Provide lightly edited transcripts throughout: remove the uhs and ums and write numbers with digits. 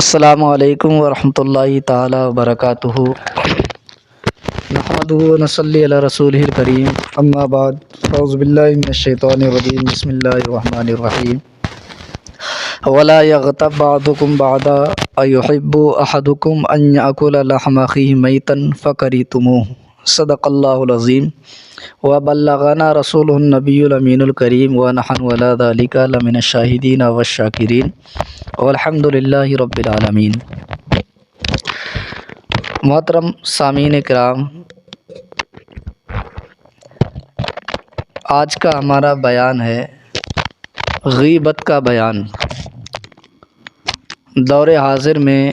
السلام علیکم ورحمۃ اللہ تعالی وبرکاتہ۔ نحمدہ ونصلی علی رسولہ الکریم، اما بعد، اعوذ باللہ من الشیطان الرجیم، بسم اللہ الرحمن الرحیم۔ ولا یغتب بعضکم بعضا ایحب احدکم ان یأکل لحم اخیہ میتا فکرہتموہ، صدق اللہ العظیم۔ وبلغنا رسولہ النبی الامین الکریم ونحن علی ذلک لمن الشاہدین والشاکرین والحمد للہ رب العالمین۔ محترم سامعین کرام، آج کا ہمارا بیان ہے غیبت کا بیان۔ دور حاضر میں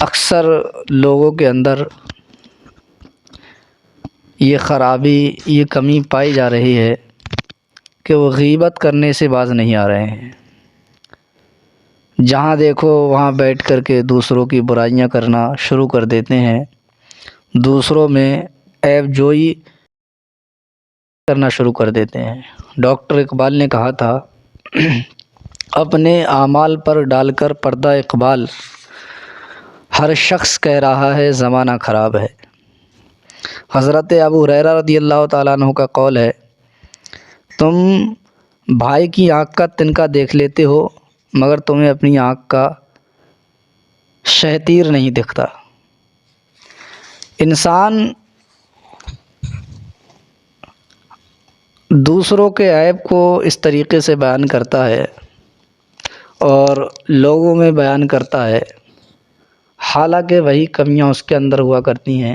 اکثر لوگوں کے اندر یہ خرابی، یہ کمی پائی جا رہی ہے کہ وہ غیبت کرنے سے باز نہیں آ رہے ہیں۔ جہاں دیکھو وہاں بیٹھ کر کے دوسروں کی برائیاں کرنا شروع کر دیتے ہیں، دوسروں میں عیب جوئی کرنا شروع کر دیتے ہیں۔ ڈاکٹر اقبال نے کہا تھا، اپنے اعمال پر ڈال کر پردہ اقبال، ہر شخص کہہ رہا ہے زمانہ خراب ہے۔ حضرت ابو ہریرہ رضی اللہ تعالیٰ عنہ کا قول ہے، تم بھائی کی آنکھ کا تنکا دیکھ لیتے ہو مگر تمہیں اپنی آنکھ کا شہتیر نہیں دکھتا۔ انسان دوسروں کے عیب کو اس طریقے سے بیان کرتا ہے اور لوگوں میں بیان کرتا ہے، حالانکہ وہی کمیاں اس کے اندر ہوا کرتی ہیں۔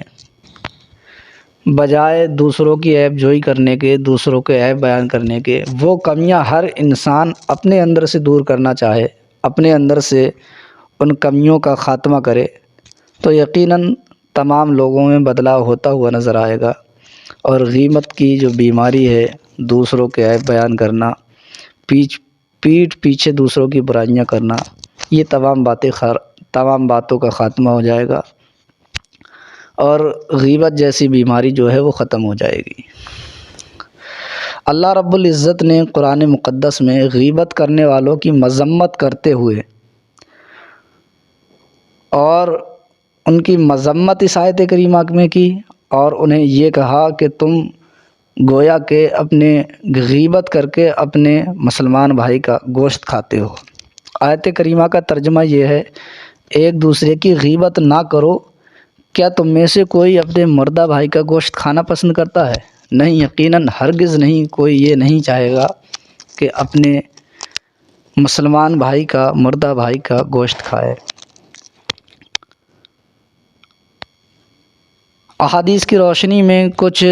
بجائے دوسروں کی عیب جوئی کرنے کے، دوسروں کے عیب بیان کرنے کے، وہ کمیاں ہر انسان اپنے اندر سے دور کرنا چاہے، اپنے اندر سے ان کمیوں کا خاتمہ کرے تو یقیناً تمام لوگوں میں بدلاؤ ہوتا ہوا نظر آئے گا۔ اور غیبت کی جو بیماری ہے، دوسروں کے عیب بیان کرنا، پیٹھ پیچھے دوسروں کی برائیاں کرنا، یہ تمام باتوں کا خاتمہ ہو جائے گا اور غیبت جیسی بیماری جو ہے وہ ختم ہو جائے گی۔ اللہ رب العزت نے قرآن مقدس میں غیبت کرنے والوں کی مذمت کرتے ہوئے اور ان کی مذمت اس آیت کریمہ میں کی، اور انہیں یہ کہا کہ تم گویا کہ اپنے غیبت کر کے اپنے مسلمان بھائی کا گوشت کھاتے ہو۔ آیت کریمہ کا ترجمہ یہ ہے، ایک دوسرے کی غیبت نہ کرو۔ کیا تم میں سے کوئی اپنے مردہ بھائی کا گوشت کھانا پسند کرتا ہے؟ نہیں، یقیناً ہرگز نہیں، کوئی یہ نہیں چاہے گا کہ اپنے مسلمان بھائی کا، مردہ بھائی کا گوشت کھائے۔ احادیث کی روشنی میں کچھ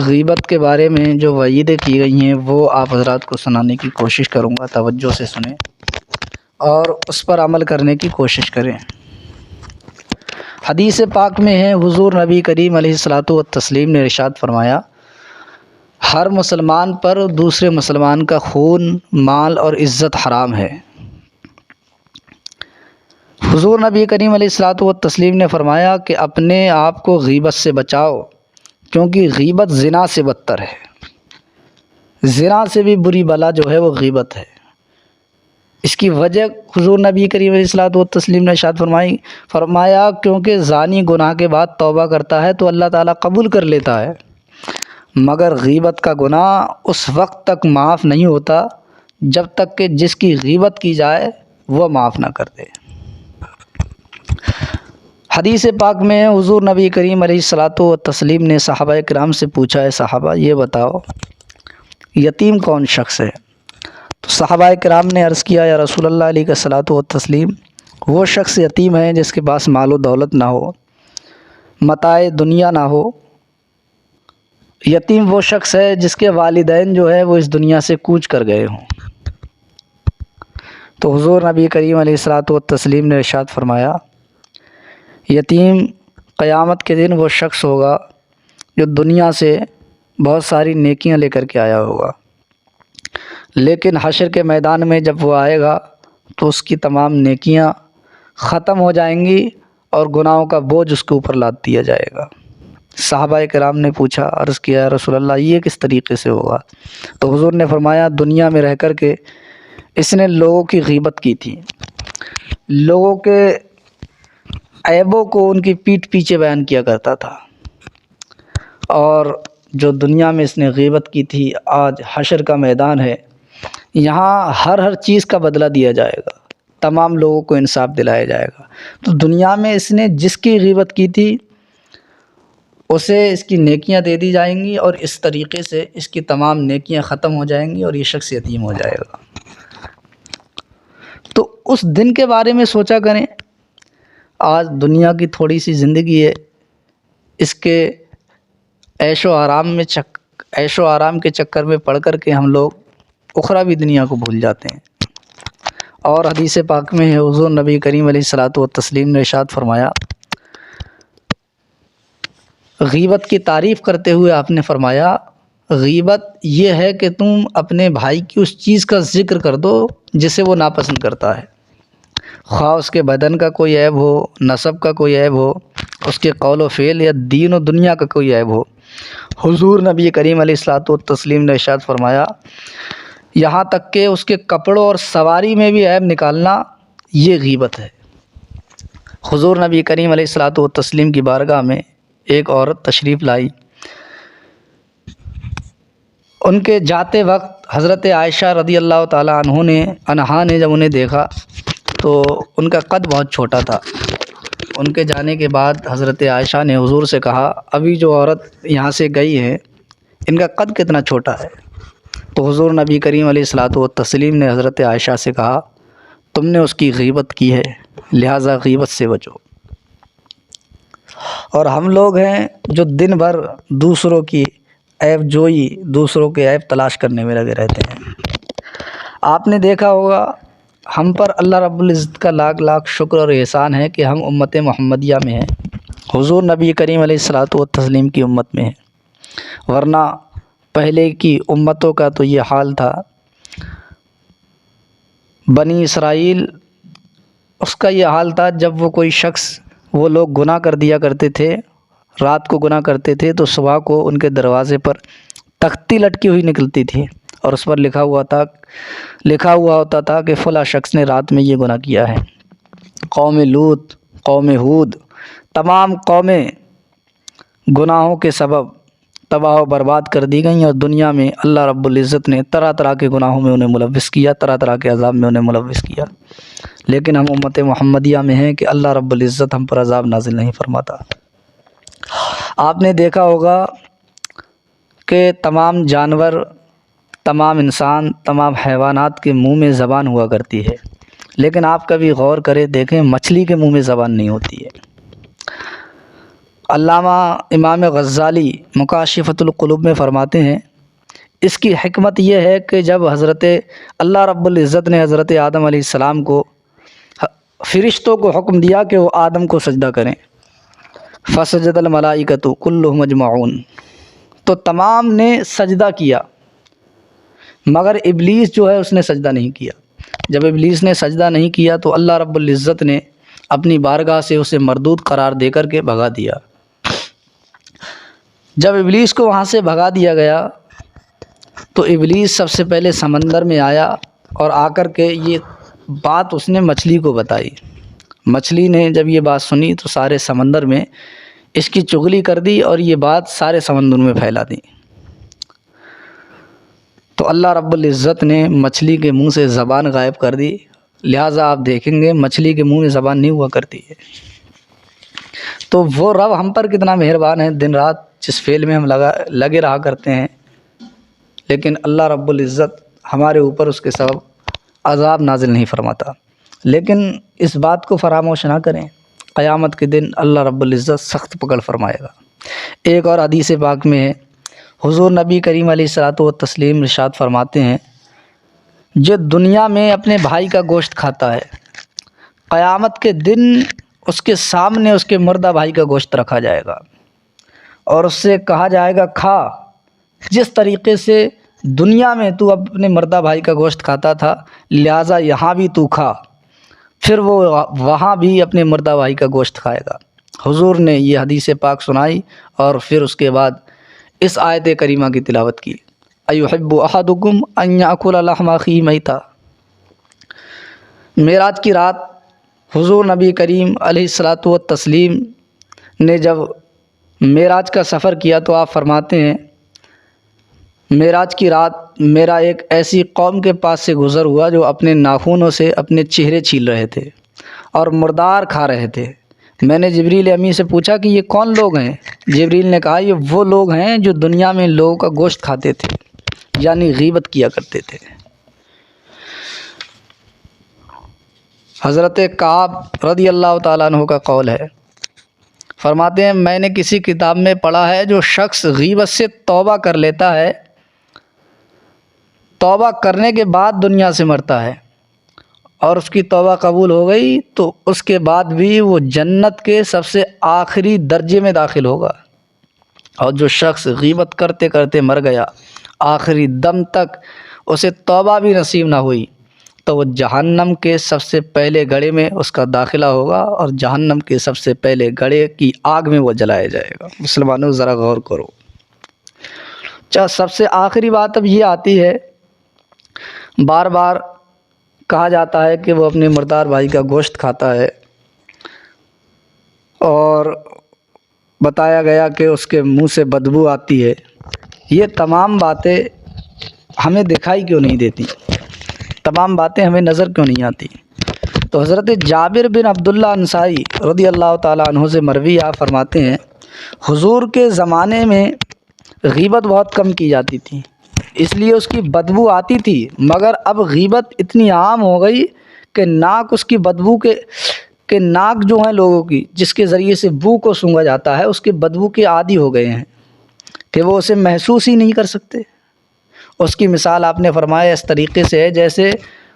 غیبت کے بارے میں جو وعیدیں کی گئی ہیں وہ آپ حضرات کو سنانے کی کوشش کروں گا، توجہ سے سنیں اور اس پر عمل کرنے کی کوشش کریں۔ حدیث پاک میں ہے، حضور نبی کریم علیہ الصلاۃ والتسلیم نے ارشاد فرمایا، ہر مسلمان پر دوسرے مسلمان کا خون، مال اور عزت حرام ہے۔ حضور نبی کریم علیہ الصلاۃ والتسلیم نے فرمایا کہ اپنے آپ کو غیبت سے بچاؤ، کیونکہ غیبت زنا سے بدتر ہے۔ زنا سے بھی بری بلا جو ہے وہ غیبت ہے۔ اس کی وجہ حضور نبی کریم علیہ الصلاۃ والتسلیم نے ارشاد فرمایا کیونکہ زانی گناہ کے بعد توبہ کرتا ہے تو اللہ تعالیٰ قبول کر لیتا ہے، مگر غیبت کا گناہ اس وقت تک معاف نہیں ہوتا جب تک کہ جس کی غیبت کی جائے وہ معاف نہ کر دے۔ حدیث پاک میں حضور نبی کریم علیہ الصلاۃ والتسلیم نے صحابہ کرام سے پوچھا، ہے صحابہ یہ بتاؤ یتیم کون شخص ہے؟ تو صحابہ کرام نے عرض کیا، یا رسول اللہ علیہ الصلاۃ والتسلیم، وہ شخص یتیم ہے جس کے پاس مال و دولت نہ ہو، متاع دنیا نہ ہو۔ یتیم وہ شخص ہے جس کے والدین جو ہے وہ اس دنیا سے کوچ کر گئے ہوں۔ تو حضور نبی کریم علیہ الصلاۃ والتسلیم نے ارشاد فرمایا، یتیم قیامت کے دن وہ شخص ہوگا جو دنیا سے بہت ساری نیکیاں لے کر کے آیا ہوگا، لیکن حشر کے میدان میں جب وہ آئے گا تو اس کی تمام نیکیاں ختم ہو جائیں گی اور گناہوں کا بوجھ اس کے اوپر لاد دیا جائے گا۔ صحابہ کرام نے پوچھا، عرض کیا، رسول اللہ یہ کس طریقے سے ہوگا؟ تو حضور نے فرمایا، دنیا میں رہ کر کے اس نے لوگوں کی غیبت کی تھی، لوگوں کے عیبوں کو ان کی پیٹھ پیچھے بیان کیا کرتا تھا، اور جو دنیا میں اس نے غیبت کی تھی، آج حشر کا میدان ہے، یہاں ہر چیز کا بدلہ دیا جائے گا، تمام لوگوں کو انصاف دلایا جائے گا۔ تو دنیا میں اس نے جس کی غیبت کی تھی اسے اس کی نیکیاں دے دی جائیں گی، اور اس طریقے سے اس کی تمام نیکیاں ختم ہو جائیں گی اور یہ شخص یتیم ہو جائے گا۔ تو اس دن کے بارے میں سوچا کریں۔ آج دنیا کی تھوڑی سی زندگی ہے، اس کے عیش و آرام کے چکر میں پڑ کر کے ہم لوگ اخروی دنیا کو بھول جاتے ہیں۔ اور حدیث پاک میں ہے، حضور نبی کریم علیہ الصلوۃ والتسلیم نے ارشاد فرمایا، غیبت کی تعریف کرتے ہوئے آپ نے فرمایا، غیبت یہ ہے کہ تم اپنے بھائی کی اس چیز کا ذکر کر دو جسے وہ ناپسند کرتا ہے، خواہ اس کے بدن کا کوئی عیب ہو، نسب کا کوئی عیب ہو، اس کے قول و فعل یا دین و دنیا کا کوئی عیب ہو۔ حضور نبی کریم علیہ الصلوۃ والتسلیم نے ارشاد فرمایا، یہاں تک کہ اس کے کپڑوں اور سواری میں بھی عیب نکالنا یہ غیبت ہے۔ حضور نبی کریم علیہ الصلوۃ والتسلیم کی بارگاہ میں ایک عورت تشریف لائی، ان کے جاتے وقت حضرت عائشہ رضی اللہ تعالیٰ عنہا نے جب انہیں دیکھا تو ان کا قد بہت چھوٹا تھا۔ ان کے جانے کے بعد حضرت عائشہ نے حضور سے کہا، ابھی جو عورت یہاں سے گئی ہے ان کا قد کتنا چھوٹا ہے؟ تو حضور نبی کریم علیہ الصلوۃ والتسلیم نے حضرت عائشہ سے کہا، تم نے اس کی غیبت کی ہے، لہٰذا غیبت سے بچو۔ اور ہم لوگ ہیں جو دن بھر دوسروں کی عیب جوئی، دوسروں کے عیب تلاش کرنے میں لگے رہتے ہیں۔ آپ نے دیکھا ہوگا، ہم پر اللہ رب العزت کا لاکھ لاکھ شکر اور احسان ہے کہ ہم امت محمدیہ میں ہیں، حضور نبی کریم علیہ الصلوۃ والتسلیم کی امت میں ہیں، ورنہ پہلے کی امتوں کا تو یہ حال تھا۔ بنی اسرائیل، اس کا یہ حال تھا، جب وہ کوئی شخص، وہ لوگ گناہ کر دیا کرتے تھے، رات کو گناہ کرتے تھے تو صبح کو ان کے دروازے پر تختی لٹکی ہوئی نکلتی تھی، اور اس پر لکھا ہوا ہوتا تھا کہ فلاں شخص نے رات میں یہ گناہ کیا ہے۔ قوم لوط، قوم ہود، تمام قومیں گناہوں کے سبب تباہ و برباد کر دی گئیں، اور دنیا میں اللہ رب العزت نے طرح طرح کے گناہوں میں انہیں ملوث کیا، طرح طرح کے عذاب میں انہیں ملوث کیا۔ لیکن ہم امت محمدیہ میں ہیں کہ اللہ رب العزت ہم پر عذاب نازل نہیں فرماتا۔ آپ نے دیکھا ہوگا کہ تمام جانور، تمام انسان، تمام حیوانات کے منہ میں زبان ہوا کرتی ہے، لیکن آپ کبھی غور کریں، دیکھیں، مچھلی کے منہ میں زبان نہیں ہوتی ہے۔ علامہ امام غزالی مکاشفۃ القلوب میں فرماتے ہیں، اس کی حکمت یہ ہے کہ جب حضرت اللہ رب العزت نے حضرت آدم علیہ السلام کو، فرشتوں کو حکم دیا کہ وہ آدم کو سجدہ کریں، فسجد الملائکۃ کلھم اجمعون، تو تمام نے سجدہ کیا، مگر ابلیس جو ہے اس نے سجدہ نہیں کیا۔ جب ابلیس نے سجدہ نہیں کیا تو اللہ رب العزت نے اپنی بارگاہ سے اسے مردود قرار دے کر کے بھگا دیا۔ جب ابلیس کو وہاں سے بھگا دیا گیا تو ابلیس سب سے پہلے سمندر میں آیا، اور آ کر کے یہ بات اس نے مچھلی کو بتائی۔ مچھلی نے جب یہ بات سنی تو سارے سمندر میں اس کی چغلی کر دی، اور یہ بات سارے سمندر میں پھیلا دی۔ تو اللہ رب العزت نے مچھلی کے منہ سے زبان غائب کر دی، لہٰذا آپ دیکھیں گے مچھلی کے منہ میں زبان نہیں ہوا کرتی ہے۔ تو وہ رب ہم پر کتنا مہربان ہے، دن رات جس فعل میں ہم لگے رہا کرتے ہیں، لیکن اللہ رب العزت ہمارے اوپر اس کے سبب عذاب نازل نہیں فرماتا۔ لیکن اس بات کو فراموش نہ کریں، قیامت کے دن اللہ رب العزت سخت پکڑ فرمائے گا۔ ایک اور حدیث پاک میں ہے، حضور نبی کریم علیہ الصلوۃ والتسلیم ارشاد فرماتے ہیں، جو دنیا میں اپنے بھائی کا گوشت کھاتا ہے، قیامت کے دن اس کے سامنے اس کے مردہ بھائی کا گوشت رکھا جائے گا، اور اس سے کہا جائے گا، کھا، جس طریقے سے دنیا میں تو اپنے مردہ بھائی کا گوشت کھاتا تھا، لہٰذا یہاں بھی تو کھا۔ پھر وہ وہاں بھی اپنے مردہ بھائی کا گوشت کھائے گا۔ حضور نے یہ حدیث پاک سنائی، اور پھر اس کے بعد اس آیت کریمہ کی تلاوت کی، ایحب احدکم ان یاکل لحم اخیہ میتا، معراج کی رات حضور نبی کریم علیہ الصلاۃ والتسلیم نے جب معراج کا سفر کیا تو آپ فرماتے ہیں معراج کی رات میرا ایک ایسی قوم کے پاس سے گزر ہوا جو اپنے ناخنوں سے اپنے چہرے چھیل رہے تھے اور مردار کھا رہے تھے۔ میں نے جبریل امی سے پوچھا کہ یہ کون لوگ ہیں؟ جبریل نے کہا یہ وہ لوگ ہیں جو دنیا میں لوگوں کا گوشت کھاتے تھے، یعنی غیبت کیا کرتے تھے۔ حضرت کعب رضی اللہ تعالیٰ عنہ کا قول ہے، فرماتے ہیں میں نے کسی کتاب میں پڑھا ہے جو شخص غیبت سے توبہ کر لیتا ہے، توبہ کرنے کے بعد دنیا سے مرتا ہے اور اس کی توبہ قبول ہو گئی تو اس کے بعد بھی وہ جنت کے سب سے آخری درجے میں داخل ہوگا، اور جو شخص غیبت کرتے کرتے مر گیا آخری دم تک اسے توبہ بھی نصیب نہ ہوئی تو وہ جہنم کے سب سے پہلے گڑھے میں اس کا داخلہ ہوگا اور جہنم کے سب سے پہلے گڑھے کی آگ میں وہ جلایا جائے گا۔ مسلمانوں ذرا غور کرو۔ سب سے آخری بات اب یہ آتی ہے، بار بار کہا جاتا ہے کہ وہ اپنے مردار بھائی کا گوشت کھاتا ہے اور بتایا گیا کہ اس کے منہ سے بدبو آتی ہے۔ یہ تمام باتیں ہمیں دکھائی کیوں نہیں دیتی؟ تمام باتیں ہمیں نظر کیوں نہیں آتی؟ تو حضرت جابر بن عبداللہ انصاری رضی اللہ تعالیٰ عنہ سے مروی آپ فرماتے ہیں حضور کے زمانے میں غیبت بہت کم کی جاتی تھی، اس لیے اس کی بدبو آتی تھی، مگر اب غیبت اتنی عام ہو گئی کہ ناک اس کی بدبو کے ناک جو ہیں لوگوں کی جس کے ذریعے سے بو کو سونگھا جاتا ہے اس کے بدبو کے عادی ہو گئے ہیں کہ وہ اسے محسوس ہی نہیں کر سکتے۔ اس کی مثال آپ نے فرمایا اس طریقے سے ہے جیسے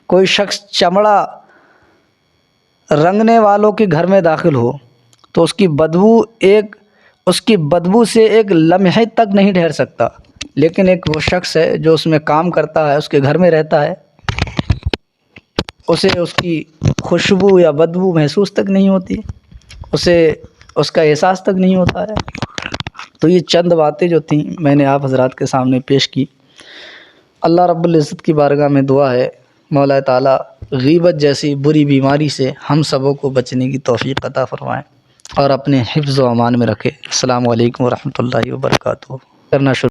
کوئی شخص چمڑا رنگنے والوں کے گھر میں داخل ہو تو اس کی بدبو سے ایک لمحے تک نہیں ٹھہر سکتا، لیکن ایک وہ شخص ہے جو اس میں کام کرتا ہے، اس کے گھر میں رہتا ہے، اسے اس کی خوشبو یا بدبو محسوس تک نہیں ہوتی، اسے اس کا احساس تک نہیں ہوتا ہے۔ تو یہ چند باتیں جو تھیں میں نے آپ حضرات کے سامنے پیش کی۔ اللہ رب العزت کی بارگاہ میں دعا ہے مولا تعالیٰ غیبت جیسی بری بیماری سے ہم سبوں کو بچنے کی توفیق عطا فرمائیں اور اپنے حفظ و امان میں رکھے۔ السلام علیکم ورحمۃ اللہ وبرکاتہ۔ کرنا شروع